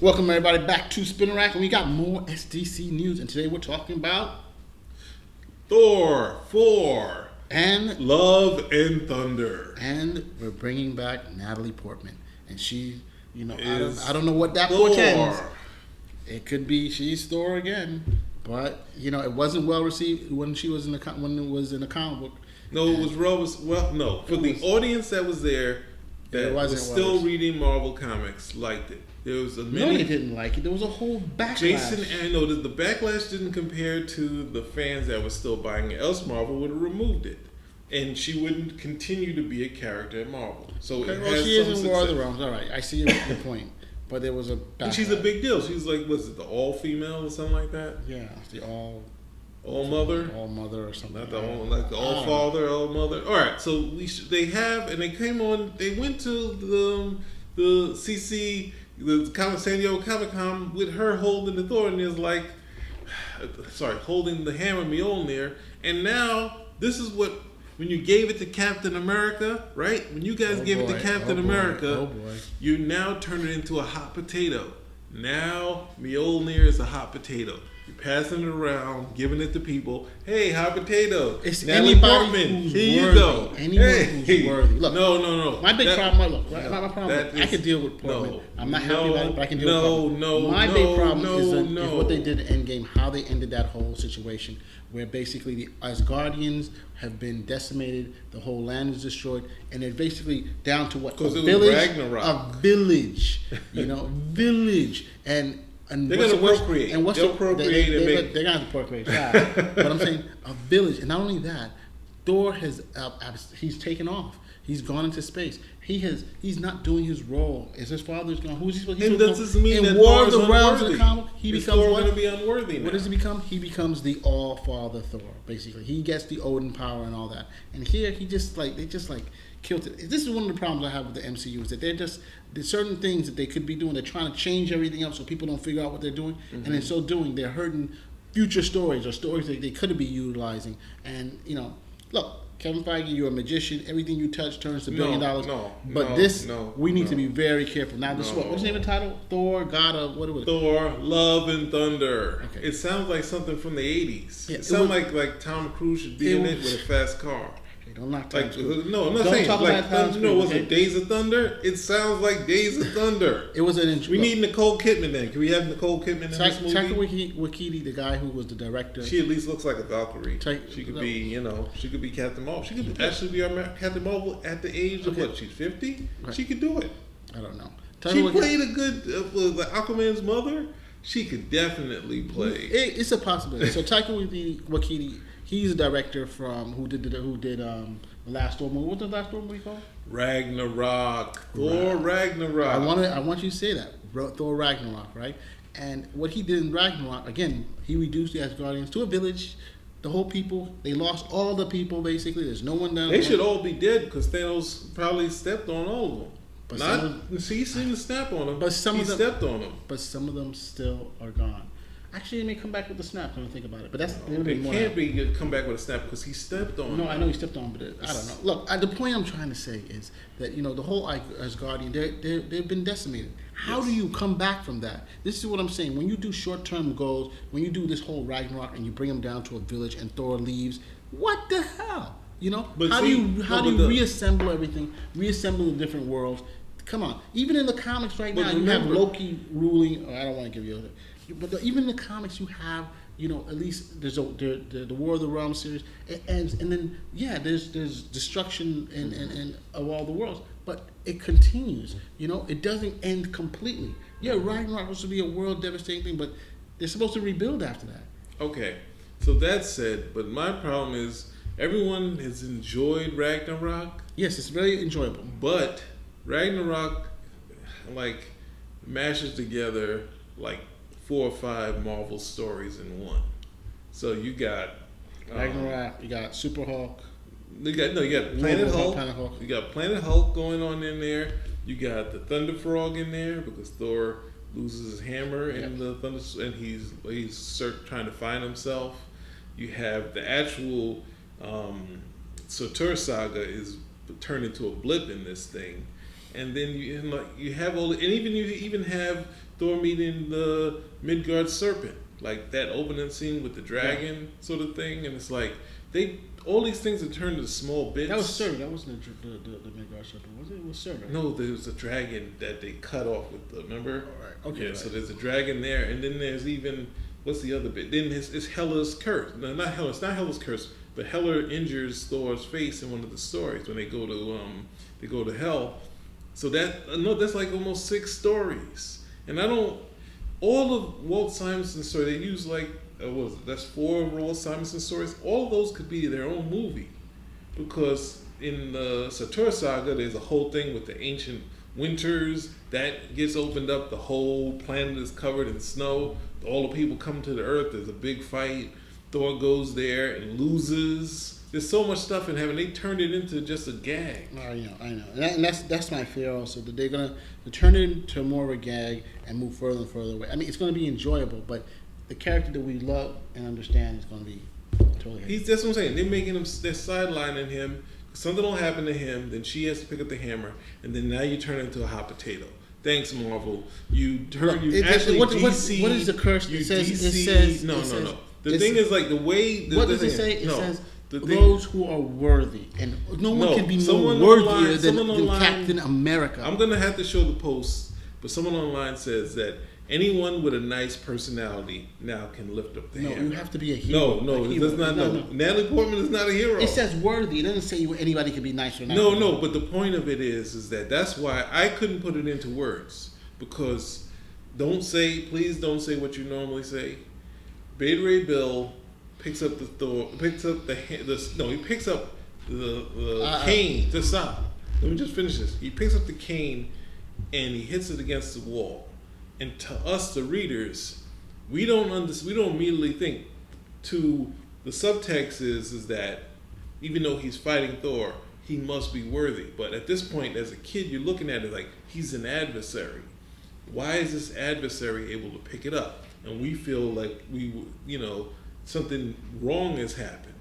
Welcome everybody back to Spinner Rack, and we got more SDC news. And today we're talking about Thor 4 and Love and Thunder. And we're bringing back Natalie Portman, and she, Is I don't know what that Thor. portends. It could be she's Thor again, but it wasn't well received when she was when it was in the comic book. No, it was no. For the audience that was there, that was still reading Marvel comics, liked it. There was No, they didn't like it. There was a whole backlash. I know that the backlash didn't compare to the fans that were still buying it. Else Marvel would have removed it, and she wouldn't continue to be a character at Marvel. So Okay, it well, has she is some in success. War of the Realms. All right, I see your point. But there was a backlash. And she's a big deal. She's like, what's it, the all female or something like that? Yeah, the all mother. All mother or something. Not the all, like the all father, all mother. All right, so they have, and they came on. They went to the CC, the San Diego Comic Con with her holding the Thor, and is like, holding the hammer Mjolnir. And now this is what when you gave it to Captain America, right? When you guys gave it to Captain America, you now turn it into a hot potato. Now Mjolnir is a hot potato. You're passing it around, giving it to people. Hey, hot potato. It's Natalie anybody Portman. who's Here worthy. you go. Anyone who's worthy. Look, no. My big problem. My problem. I can deal with Portman. No, I'm not happy about it, but I can deal with Portman. My big problem is what they did at Endgame. How they ended that whole situation, where basically the Asgardians have been decimated, the whole land is destroyed, and they're basically down to what? Because it was Ragnarok. A village, village, and they're going to procreate. And they're going to have to procreate. But I'm saying a village, and not only that, Thor has he's taken off. He's gone into space. He's not doing his role. Is his father's gone? Who's he supposed to be? And does this mean in that War of Thor's the Realms in the unworthy? comic, he becomes Thor what? going to be unworthy now? What does he become? He becomes the All-Father Thor. Basically, he gets the Odin power and all that. And here, they just killed it. This is one of the problems I have with the MCU is that there's certain things that they could be doing. They're trying to change everything up so people don't figure out what they're doing, and in so doing, they're hurting future stories or stories that they could be utilizing. And look. Kevin Feige, you're a magician. Everything you touch turns to $1 billion. We need to be very careful. Now, this is what's the name of the title? Thor, God of, what was it? Thor, Love and Thunder. Okay. It sounds like something from the 80s. Yeah, it sounds like Tom Cruise should be in it with a fast car. Don't knock Tom Cruise. No, I'm not saying was it Days of Thunder? It sounds like Days of Thunder. It was an We need Nicole Kidman then. Can we have Nicole Kidman in this movie? Taika Waititi, the guy who was the director. She at least looks like a Valkyrie. She could be, she could be Captain Marvel. She could actually be our Captain Marvel at the age of what? She's 50. Right. She could do it. I don't know. She played a good Aquaman's mother. She could definitely play. It's a possibility. So Taika Waititi. He's a director who did the last Thor movie. What's the last Thor movie called? Ragnarok. Thor Ragnarok. I want you to say that. Thor Ragnarok, right? And what he did in Ragnarok, again, he reduced the Asgardians to a village. The whole people, they lost all the people basically. There's no one down there. They should all be dead because Thanos probably stepped on all of them. But he seemed to snap on them. But he stepped on them. But some of them still are gone. Actually, he may come back with a snap when I think about it. But that's come back with a snap because he stepped on. No, I know he stepped on, but I don't know. Look, the point I'm trying to say is that the whole Asgardian, they've been decimated. How do you come back from that? This is what I'm saying. When you do short-term goals, when you do this whole Ragnarok and you bring them down to a village and Thor leaves, what the hell? How do you reassemble everything? Reassemble the different worlds. Come on. Even in the comics right now, you have Loki ruling. I don't want to give you a. But even in the comics, you have, at least there's the War of the Realms series. It ends, and then there's destruction and of all the worlds, but it continues. It doesn't end completely. Ragnarok was to be a world devastating thing, but they're supposed to rebuild after that. Okay, so that said, but my problem is everyone has enjoyed Ragnarok. Yes, it's very enjoyable, but Ragnarok mashes together 4 or 5 Marvel stories in one. So you got Ragnarok, you got Super Hulk. You got Planet Hulk. You got Planet Hulk going on in there. You got the Thunder Frog in there because Thor loses his hammer in the thunder, and he's trying to find himself. You have the actual Surtur saga is turned into a blip in this thing. and then you have all, and you even have Thor meeting the Midgard serpent, like that opening scene with the dragon sort of thing, and it's like all these things are turned into small bits. That was Surtur. That wasn't the Midgard serpent, was it? It was Surtur. No, there was a dragon that they cut off with the, remember? All right. Okay. Yeah, right. so there's a dragon there, and then there's even, what's the other bit? Then it's Hela's curse. No, not Hela. It's not Hela's curse, but Hela injures Thor's face in one of the stories when they go to hell. So that's like almost 6 stories, and all of Walt Simonson's stories, they use like. That's 4 Walt Simonson stories. All of those could be their own movie, because in the Sator saga, there's a whole thing with the ancient winters that gets opened up. The whole planet is covered in snow. All the people come to the Earth. There's a big fight. Thor goes there and loses. There's so much stuff in heaven. They turned it into just a gag. I know, and that's my fear also, that they're gonna turn it into more of a gag and move further and further away. I mean, it's gonna be enjoyable, but the character that we love and understand is going to be totally. That's what I'm saying. They're making him. They're sidelining him. Something will happen to him. Then she has to pick up the hammer, and then now you turn into a hot potato. Thanks, Marvel. You turn. You actually what DC. What is the curse? It says no. The thing is, like, the way. What does it say? It says those who are worthy, and no one can be more worthier than Captain America. I'm gonna have to show the post, but someone online says that anyone with a nice personality now can lift up the hammer. No, you have to be a hero. No, it does not. No. Natalie Portman is not a hero. It says worthy. It doesn't say anybody can be nice or not. No. But the point of it is that's why I couldn't put it into words, because please don't say what you normally say. Beta Ray Bill picks up he picks up the cane. Just stop. Let me just finish this. He picks up the cane and he hits it against the wall. And to us, the readers, we don't immediately think. To the subtext is that even though he's fighting Thor, he must be worthy. But at this point, as a kid, you're looking at it like he's an adversary. Why is this adversary able to pick it up? And we feel like something wrong has happened.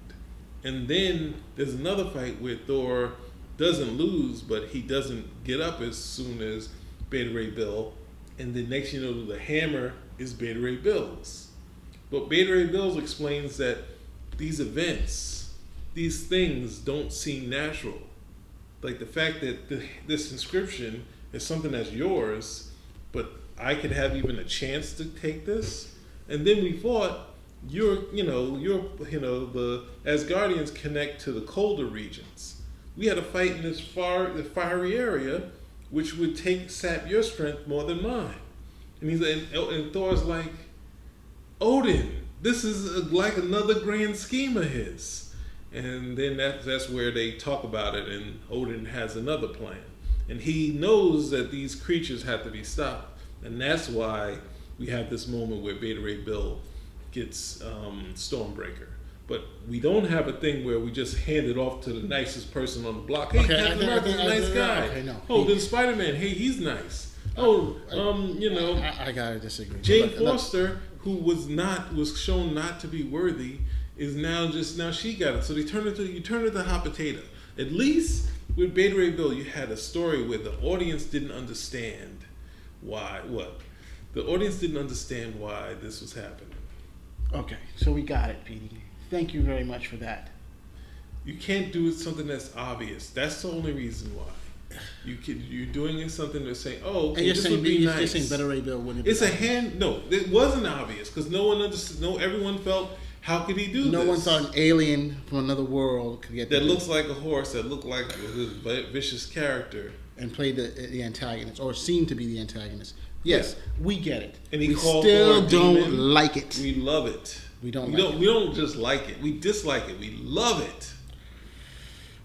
And then there's another fight where Thor doesn't lose, but he doesn't get up as soon as Beta Ray Bill. And the next the hammer is Beta Ray Bill's. But Beta Ray Bill's explains that these events, these things don't seem natural. Like the fact that this inscription is something that's yours, but I could have even a chance to take this. And then we thought the Asgardians connect to the colder regions. We had a fight in the fiery area, which would sap your strength more than mine. And Thor's like, Odin, this is like another grand scheme of his. And then that's where they talk about it, and Odin has another plan. And he knows that these creatures have to be stopped. And that's why we have this moment where Beta Ray Bill gets Stormbreaker. But we don't have a thing where we just hand it off to the nicest person on the block. Hey, Captain America's a nice guy. Okay, no. Oh, then Spider-Man, hey, he's nice. I gotta disagree. Jane Foster, who was shown not to be worthy, is now she got it. So you turn into hot potato. At least with Beta Ray Bill, you had a story where the audience didn't understand why. The audience didn't understand why this was happening. Okay, so we got it, Petey. Thank you very much for that. You can't do something that's obvious. That's the only reason why. You're doing something that's saying, oh, okay, this would be nice. You're saying Beta Ray Bill wouldn't be It's a hand. No, it wasn't obvious because no one understood. No, everyone felt, how could he do this? No one thought an alien from another world could get that looks like a horse, that looked like a vicious character, and played the antagonist, or seemed to be the antagonist. Yes, we get it. And we still don't like it. We love it. We don't just like it. We dislike it. We love it.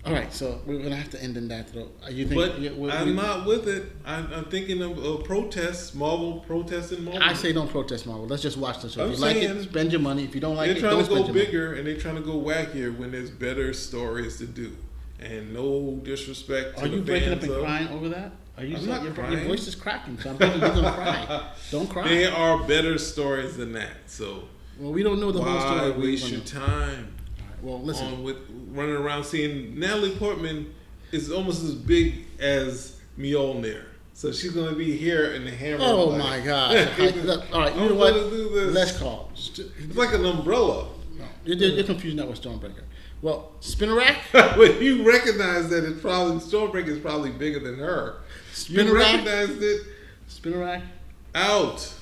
All right, so we're gonna have to end in that though. I'm not with it. I'm thinking of protests. Marvel protesting Marvel. I say don't protest Marvel. Let's just watch the show. If you like it, spend your money. If you don't like it, don't spend your money. They're trying to go bigger money. And they're trying to go wackier when there's better stories to do. And no disrespect to the fans. Are you breaking up and crying over that? I'm not crying. Your voice is cracking, so I'm thinking you're gonna cry. Don't cry. There are better stories than that. So we don't know the whole story. Why waste your time? Well, listen. With running around seeing Natalie Portman is almost as big as Mjolnir. So she's going to be here in the hammer. Oh like, my gosh! All right, you know what? Let's call. It's like an umbrella. No, you're confusing that with Stormbreaker. Well, Spinnerack. But you recognize that it's probably Stormbreaker is probably bigger than her. You Spinnerack. recognized it. Spinnerack. Out.